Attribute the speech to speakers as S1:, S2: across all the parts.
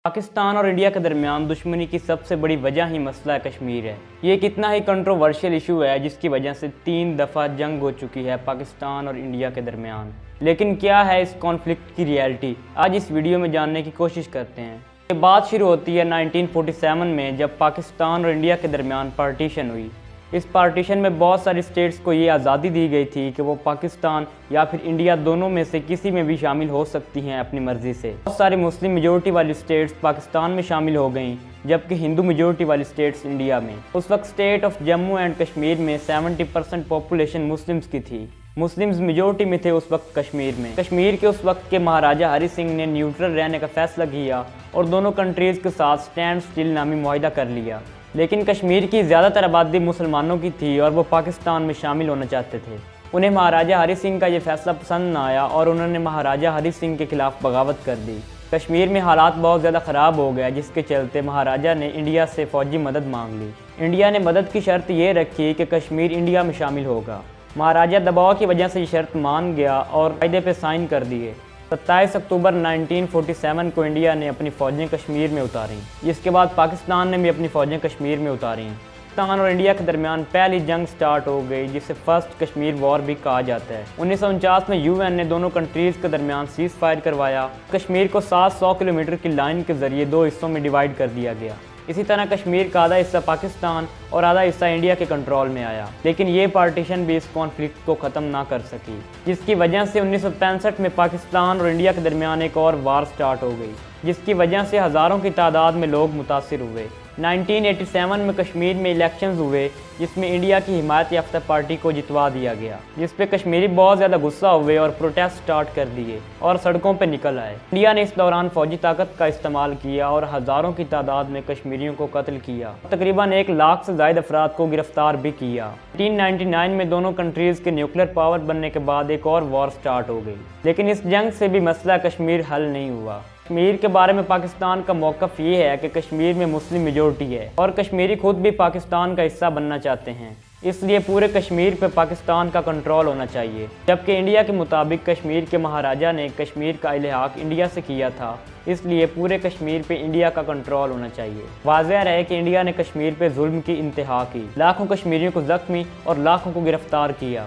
S1: پاکستان اور انڈیا کے درمیان دشمنی کی سب سے بڑی وجہ ہی مسئلہ کشمیر ہے۔ یہ کتنا ہی کنٹروورشل ایشو ہے جس کی وجہ سے 3 دفعہ جنگ ہو چکی ہے پاکستان اور انڈیا کے درمیان۔ لیکن کیا ہے اس کانفلکٹ کی ریئلٹی؟ آج اس ویڈیو میں جاننے کی کوشش کرتے ہیں۔ یہ بات شروع ہوتی ہے 1947 میں، جب پاکستان اور انڈیا کے درمیان پارٹیشن ہوئی۔ اس پارٹیشن میں بہت ساری اسٹیٹس کو یہ آزادی دی گئی تھی کہ وہ پاکستان یا پھر انڈیا دونوں میں سے کسی میں بھی شامل ہو سکتی ہیں اپنی مرضی سے۔ بہت ساری مسلم میجورٹی والی اسٹیٹس پاکستان میں شامل ہو گئیں، جبکہ ہندو میجورٹی والی اسٹیٹس انڈیا میں۔ اس وقت state of Jammu and Kashmir میں 70% پاپولیشن مسلمز کی تھی۔ مسلمز میجورٹی میں تھے اس وقت کشمیر میں۔ کشمیر کے اس وقت کے مہاراجہ ہری سنگھ نے نیوٹرل رہنے کا فیصلہ کیا اور دونوں کنٹریز کے ساتھ اسٹینڈ سٹل نامی معاہدہ کر لیا۔ لیکن کشمیر کی زیادہ تر آبادی مسلمانوں کی تھی اور وہ پاکستان میں شامل ہونا چاہتے تھے۔ انہیں مہاراجہ ہری سنگھ کا یہ فیصلہ پسند نہ آیا اور انہوں نے مہاراجہ ہری سنگھ کے خلاف بغاوت کر دی۔ کشمیر میں حالات بہت زیادہ خراب ہو گیا، جس کے چلتے مہاراجہ نے انڈیا سے فوجی مدد مانگ لی۔ انڈیا نے مدد کی شرط یہ رکھی کہ کشمیر انڈیا میں شامل ہوگا۔ مہاراجہ دباؤ کی وجہ سے یہ شرط مان گیا اور معاہدے پہ سائن کر دیے۔ 27 اکتوبر 1947 کو انڈیا نے اپنی فوجیں کشمیر میں اتاریں، جس کے بعد پاکستان نے بھی اپنی فوجیں کشمیر میں اتاریں۔ پاکستان اور انڈیا کے درمیان پہلی جنگ سٹارٹ ہو گئی، جسے فرسٹ کشمیر وار بھی کہا جاتا ہے۔ 1949 میں UN نے دونوں کنٹریز کے درمیان سیز فائر کروایا۔ کشمیر کو 700 کلومیٹر کی لائن کے ذریعے 2 حصوں میں ڈیوائیڈ کر دیا گیا۔ اسی طرح کشمیر کا آدھا حصہ پاکستان اور آدھا حصہ انڈیا کے کنٹرول میں آیا، لیکن یہ پارٹیشن بھی اس کانفلکٹ کو ختم نہ کر سکی، جس کی وجہ سے 1965 میں پاکستان اور انڈیا کے درمیان ایک اور وار سٹارٹ ہو گئی، جس کی وجہ سے ہزاروں کی تعداد میں لوگ متاثر ہوئے۔ 1987 میں کشمیر میں الیکشنز ہوئے، جس میں انڈیا کی حمایت یافتہ پارٹی کو جتوا دیا گیا، جس پہ کشمیری بہت زیادہ غصہ ہوئے اور پروٹیسٹ سٹارٹ کر دیے اور سڑکوں پہ نکل آئے۔ انڈیا نے اس دوران فوجی طاقت کا استعمال کیا اور ہزاروں کی تعداد میں کشمیریوں کو قتل کیا۔ تقریباً 1 لاکھ سے زائد افراد کو گرفتار بھی کیا۔ 1999 میں دونوں کنٹریز کے نیوکلیر پاور بننے کے بعد ایک اور وار سٹارٹ ہو گئی، لیکن اس جنگ سے بھی مسئلہ کشمیر حل نہیں ہوا۔ کشمیر کے بارے میں پاکستان کا موقف یہ ہے کہ کشمیر میں مسلم میجورٹی ہے اور کشمیری خود بھی پاکستان کا حصہ بننا چاہتے ہیں، اس لیے پورے کشمیر پہ پاکستان کا کنٹرول ہونا چاہیے۔ جبکہ انڈیا کے مطابق کشمیر کے مہاراجہ نے کشمیر کا الحاق انڈیا سے کیا تھا، اس لیے پورے کشمیر پہ انڈیا کا کنٹرول ہونا چاہیے۔ واضح رہے کہ انڈیا نے کشمیر پہ ظلم کی انتہا کی، لاکھوں کشمیریوں کو زخمی اور لاکھوں کو گرفتار کیا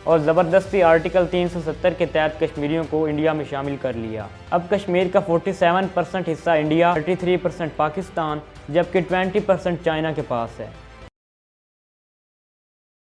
S1: اور زبردستی آرٹیکل 370 کے تحت کشمیریوں کو انڈیا میں شامل کر لیا۔ اب کشمیر کا 47% حصہ انڈیا، 33% پاکستان، جبکہ 20% چائنا کے پاس ہے۔